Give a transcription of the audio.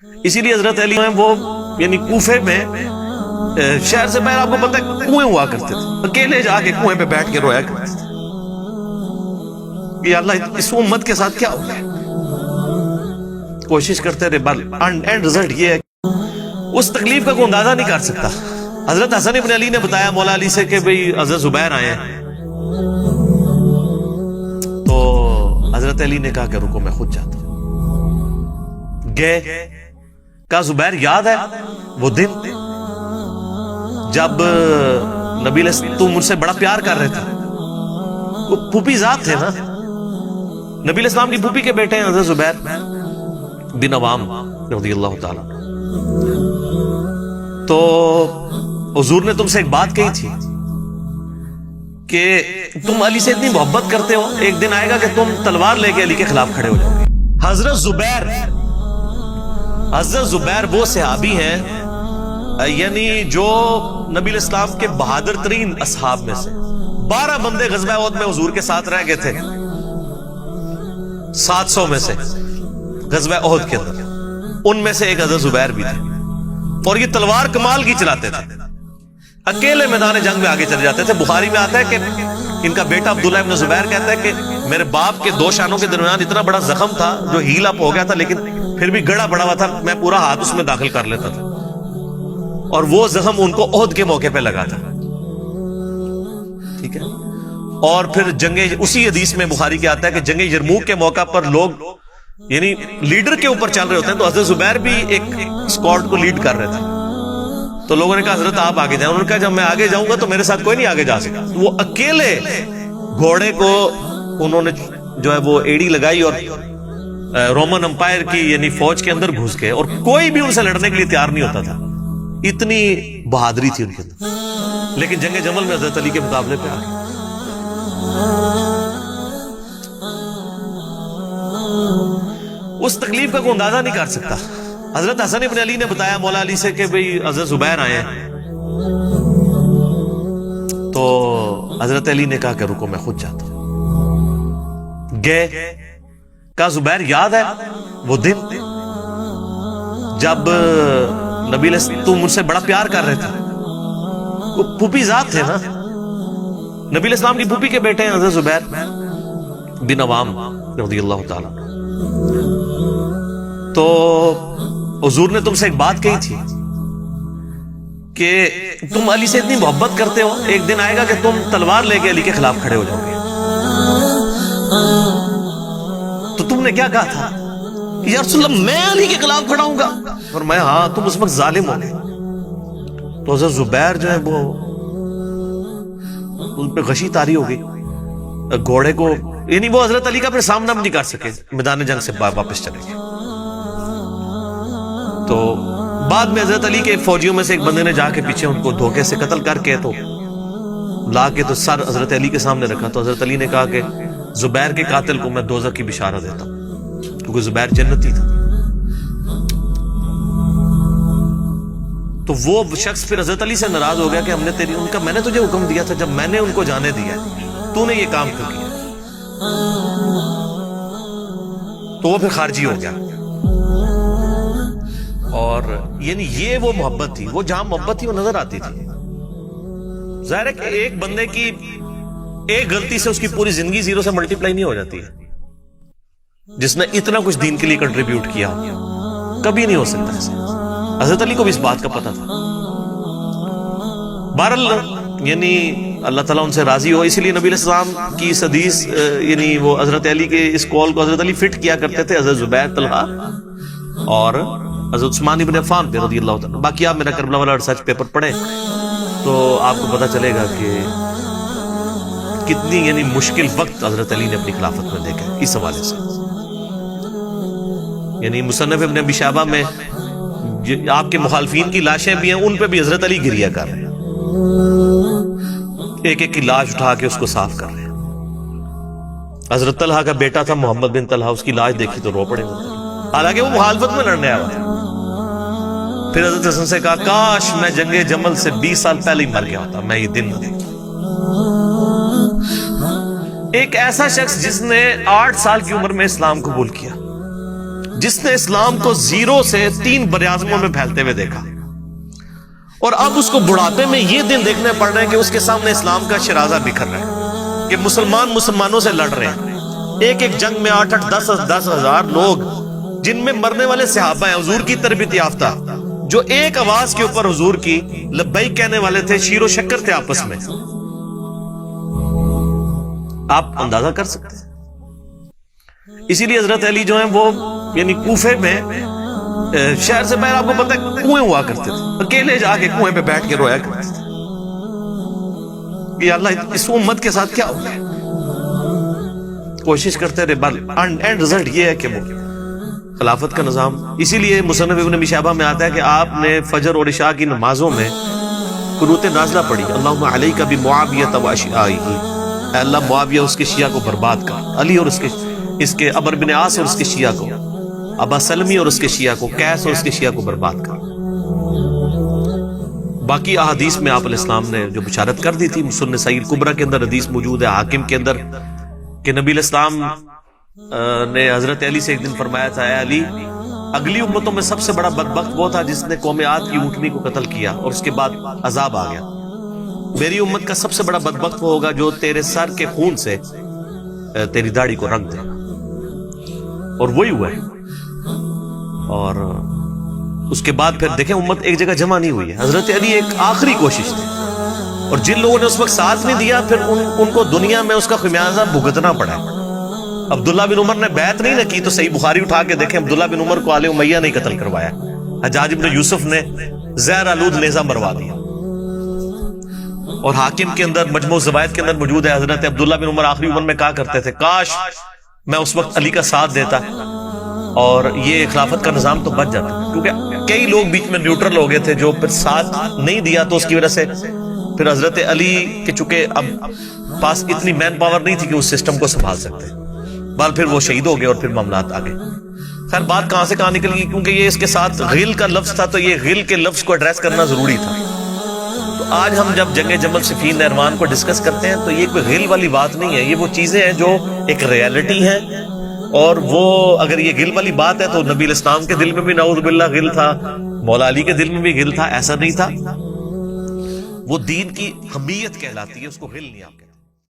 اسی لیے حضرت علی ہیں وہ یعنی کوفے میں شہر سے باہر آپ کو پتہ ہے کنویں ہوا کرتے تھے، اکیلے جا کے کنویں پہ بیٹھ کے رویا کرتے تھے کہ اللہ اس امت کے ساتھ کیا ہو گیا. کوشش کرتے رہے، بل اینڈ رزلٹ یہ ہے اس تکلیف کا کوئی اندازہ نہیں کر سکتا. حضرت حسن ابن علی نے بتایا مولا علی سے کہ بھئی حضرت زبیر آئے ہیں، تو حضرت علی نے کہا کہ رکو میں خود جاتا ہوں. گئے، کہا زبیر یاد ہے وہ دن جب نبی تم مجھ سے بڑا پیار کر رہے تھے؟ وہ پھوپھی ذات تھے نا، نبی علیہ السلام کی پھوپھی کے بیٹے ہیں حضرت زبیر بن عوام رضی اللہ تعالیٰ. تو حضور نے تم سے ایک بات کہی تھی کہ تم علی سے اتنی محبت کرتے ہو، ایک دن آئے گا کہ تم تلوار لے کے علی کے خلاف کھڑے ہو جاؤ گے. حضرت زبیر وہ صحابی ہیں یعنی جو نبی علیہ السلام کے بہادر ترین اصحاب میں سے 12 بندے غزوہ احد میں حضور کے ساتھ رہ گئے تھے 700 میں سے غزوہ احد کے اندر، ان میں سے ایک حضرت زبیر بھی تھے. اور یہ تلوار کمال کی چلاتے تھے، اکیلے میدان جنگ میں آگے چلے جاتے تھے. بخاری میں آتا ہے کہ ان کا بیٹا عبداللہ ابن زبیر کہتا ہے کہ میرے باپ کے 2 شانوں کے درمیان اتنا بڑا زخم تھا جو ہیل اپ ہو گیا تھا، لیکن پھر بھی گڑا پڑا ہوا تھا، میں پورا ہاتھ اس میں داخل کر لیتا تھا، اور وہ زخم ان کو احد کے موقع پہ لگا تھا. ٹھیک ہے. اور پھر اسی حدیث میں بخاری کے آتا ہے کہ جنگ یرموک کے موقع پر لوگ یعنی لیڈر کے اوپر چل رہے ہوتے ہیں، تو حضرت زبیر بھی ایک اسکواڈ کو لیڈ کر رہے تھے. تو لوگوں نے کہا حضرت آپ آگے جائیں. انہوں نے کہا جب میں آگے جاؤں گا تو میرے ساتھ کوئی نہیں آگے جا سکتا. وہ اکیلے گھوڑے کو انہوں نے جو ہے وہ ایڑی لگائی اور رومن امپائر کی یعنی فوج کے اندر گھس گئے، اور کوئی بھی ان سے لڑنے کے لیے تیار نہیں ہوتا تھا. اتنی بہادری تھی ان کے اندر. لیکن جنگ جمل میں حضرت علی کے مقابلے پہ آ گئے. اس تکلیف کا کوئی اندازہ نہیں کر سکتا. حضرت حسن ابن علی نے بتایا مولا علی سے کہ بھئی حضرت زبیر آئے ہیں، تو حضرت علی نے کہا کہ رکو میں خود جاتا ہوں. گئے، کہا زبیر یاد ہے وہ دن جب نبی تم مجھ سے بڑا پیار کر رہے تھے؟ وہ پھوپھی ذات تھے نا، نبی علیہ السلام کی پھوپھی کے بیٹے ہیں حضرت زبیر بن عوام رضی اللہ تعالیٰ. تو حضور نے تم سے ایک بات کہی تھی کہ تم علی سے اتنی محبت کرتے ہو، ایک دن آئے گا کہ تم تلوار لے کے علی کے خلاف کھڑے ہو جاؤ گے. تو تم نے کیا کہا تھا کہ یا رسول اللہ میں علی کے خلاف کھڑا ہوں گا؟ فرمایا ہاں تم اس وقت ظالم ہو گے. تو حضرت زبیر جو ہے وہ ان پہ غشی طاری ہو گئی. گھوڑے کو یعنی وہ حضرت علی کا پھر سامنا بھی نہیں کر سکے، میدان جنگ سے واپس چلے گئے. تو بعد میں حضرت علی کے فوجیوں میں سے ایک بندے نے جا کے پیچھے ان کو دھوکے سے قتل کر کے تو لا کے تو سر حضرت علی کے سامنے رکھا. تو حضرت علی نے کہا کہ زبیر کے قاتل کو میں دوزخ کی بشارت دیتا ہوں، کیونکہ زبیر جنتی تھا. تو وہ شخص پھر حضرت علی سے ناراض ہو گیا کہ ہم نے ان کا میں نے تجھے حکم دیا تھا، جب میں نے ان کو جانے دیا تو نے یہ کام کیوں کیا؟ تو وہ پھر خارجی ہو گیا. اور یعنی یہ وہ محبت تھی، وہ جہاں محبت تھی وہ نظر آتی تھی. ظاہر ہے کہ ایک بندے کی ایک غلطی سے اس کی پوری زندگی زیرو سے ملٹی پلائی نہیں ہو جاتی ہے. جس نے اتنا کچھ دین کے لیے کنٹریبیوٹ کیا کبھی نہیں ہو سکتا ایسے. حضرت علی کو بھی اس بات کا پتہ تھا. بہرحال یعنی اللہ تعالیٰ ان سے راضی ہو، اسی لیے نبی علیہ السلام کی اس حدیث یعنی وہ حضرت علی کے اس قول کو حضرت علی فٹ کیا کرتے تھے، حضرت زبیر، طلحہ اور حضرت عثمان ابن عفان پہ رضی اللہ تعالیٰ. باقی آپ میرا کربلا والا ریسرچ پیپر پڑھیں تو آپ کو پتہ چلے گا کہ کتنی یعنی مشکل وقت حضرت علی نے اپنی خلافت میں دیکھا اس حوالے سے. یعنی مصنف ابن ابی شیبہ میں آپ کے مخالفین کی لاشیں بھی ہیں، ان پہ بھی حضرت علی گریہ کر رہے ہیں، ایک ایک کی لاش اٹھا کے اس کو صاف کر رہے ہیں. حضرت طلحہ کا بیٹا تھا محمد بن طلحہ، اس کی لاش دیکھی تو رو پڑے، حالانکہ وہ مخالفت میں لڑنے آیا تھا. پھر حضرت حسن سے کہا کاش میں جنگ جمل سے 20 سال پہلے ہی مر گیا ہوتا، میں یہ دن نہ دیکھتا. ایک ایسا شخص جس نے 8 سال کی عمر میں اسلام قبول کیا، جس نے اسلام کو 0 سے 3 براعظموں میں پھیلتے ہوئے دیکھا، اور اب اس کو بڑھاپے میں یہ دن دیکھنے پڑ رہے ہیں کہ اس کے سامنے اسلام کا شرازہ بکھر رہا ہے، کہ مسلمان مسلمانوں سے لڑ رہے ہیں، ایک ایک جنگ میں 8-8 10 ہزار لوگ، جن میں مرنے والے صحابہ ہیں حضور کی تربیت یافتہ، جو ایک آواز کے اوپر حضور کی لبیک کہنے والے تھے، شیر و شکر تھے آپس میں. آپ اندازہ کر سکتے ہیں. اسی لیے حضرت علی جو ہیں وہ یعنی کوفے میں شہر سے باہر آپ کو پتہ ہے کنویں ہوا کرتے تھے، اکیلے جا کے کنویں پہ بیٹھ کے رویا کرتے تھے کہ اللہ اس امت کے ساتھ کیا ہو گیا. کوشش کرتے رہے، اینڈ رزلٹ یہ ہے کہ وہ خلافت کا نظام. اسی لیے مصنف ابن ابی شیبہ میں آتا ہے کہ آپ نے فجر اور عشاء کی نمازوں میں قنوت نازلہ پڑھی، اللہم علیک بمعاویہ و اشعائہ، اے اللہ معاویہ اس کے شیعہ کو برباد کر، علی اور اس کے عمرو بن عاص اور اس کے شیعہ کو، ابا سلمی اور اس کے شیعہ کو، قیس اور اس کے شیعہ کو برباد کر. باقی احادیث میں آپ علیہ السلام نے جو بشارت کر دی تھی، سنن سعید کبریٰ کے اندر حدیث موجود ہے، حاکم کے اندر، کہ نبی علیہ السلام نے حضرت علی سے ایک دن فرمایا تھا، اے علی، اگلی امتوں میں سب سے بڑا بدبخت وہ تھا جس نے قوم عاد کی اونٹنی کو قتل کیا اور اس کے بعد عذاب آ گیا. میری امت کا سب سے بڑا بدبخت وہ ہوگا جو تیرے سر کے خون سے تیری داڑھی کو رنگ دے، اور وہی ہوا ہے. اور اس کے بعد پھر دیکھیں امت ایک جگہ جمع نہیں ہوئی ہے. حضرت علی ایک آخری کوشش تھی، اور جن لوگوں نے اس وقت ساتھ نہیں دیا پھر ان کو دنیا میں اس کا خمیازہ بھگتنا پڑا. عبداللہ بن عمر نے بیعت نہیں نہ کی تو صحیح بخاری اٹھا کے دیکھیں، عبداللہ بن عمر کو آل امیہ نہیں قتل کروایا، حجاج بن یوسف نے زہر آلود نیزہ مروا دیا. اور حاکم کے اندر مجموع الزوائد کے اندر موجود ہے، حضرت عبداللہ بن عمر آخری عمر میں کہا کرتے تھے، کاش میں اس وقت علی کا ساتھ دیتا اور یہ خلافت کا نظام تو بچ جاتا. کیونکہ کئی لوگ بیچ میں نیوٹرل ہو گئے تھے جو پھر ساتھ نہیں دیا، تو اس کی وجہ سے پھر حضرت علی کے چونکہ اب پاس اتنی مین پاور نہیں تھی کہ اس سسٹم کو سنبھال سکتے، بال پھر وہ شہید ہو گئے اور پھر معاملات آگے. خیر بات کہاں سے کہاں نکل گئی، کیونکہ یہ اس کے ساتھ غل کا لفظ تھا، تو یہ غل کے لفظ کو ایڈریس کرنا ضروری تھا. تو آج ہم جب جنگ جمل صفین نہروان کو ڈسکس کرتے ہیں تو یہ کوئی غل والی بات نہیں ہے، یہ وہ چیزیں ہیں جو ایک ریالٹی ہیں. اور وہ اگر یہ غل والی بات ہے تو نبی علیہ السلام کے دل میں بھی نعوذ باللہ غل تھا، مولا علی کے دل میں بھی غل تھا، ایسا نہیں تھا. وہ دین کی حمیت کہلاتی ہے، اس کو غل نہیں آپ کہتے.